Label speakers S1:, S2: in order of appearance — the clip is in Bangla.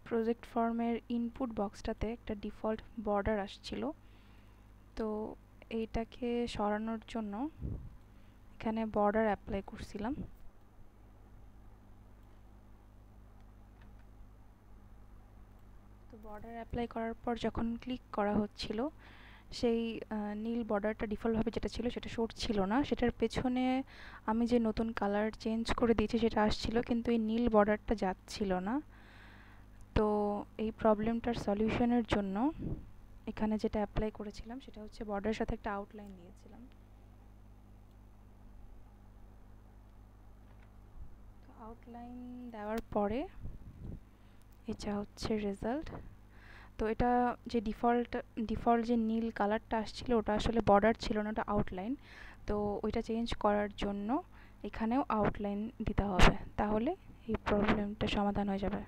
S1: প্রজেক্ট ফর্মের ইনপুট বক্সটাতে একটা ডিফল্ট বর্ডার আসছিল, তো এইটাকে সরানোর জন্য এখানে বর্ডার অ্যাপ্লাই করছিলাম। তো বর্ডার অ্যাপ্লাই করার পর যখন ক্লিক করা হচ্ছিল, সেই নীল বর্ডারটা ডিফল্টভাবে যেটা ছিল সেটা সরছিল না। সেটার পেছনে আমি যে নতুন কালার চেঞ্জ করে দিয়েছি সেটা আসছিল, কিন্তু এই নীল বর্ডারটা যাচ্ছিল না। তো এই প্রবলেমটার সলিউশনের জন্য এখানে যেটা অ্যাপ্লাই করেছিলাম সেটা হচ্ছে বর্ডারের সাথে একটা আউটলাইন দিয়েছিলাম। তো আউটলাইন দেওয়ার পরে এটা হচ্ছে রেজাল্ট। তো এটা যে ডিফল্ট যে নীল কালারটা আসছিল ওটা আসলে বর্ডার ছিল না, ওটা আউটলাইন। তো ওইটা চেঞ্জ করার জন্য এখানেও আউটলাইন দিতে হবে, তাহলে এই প্রবলেমটা সমাধান হয়ে যাবে।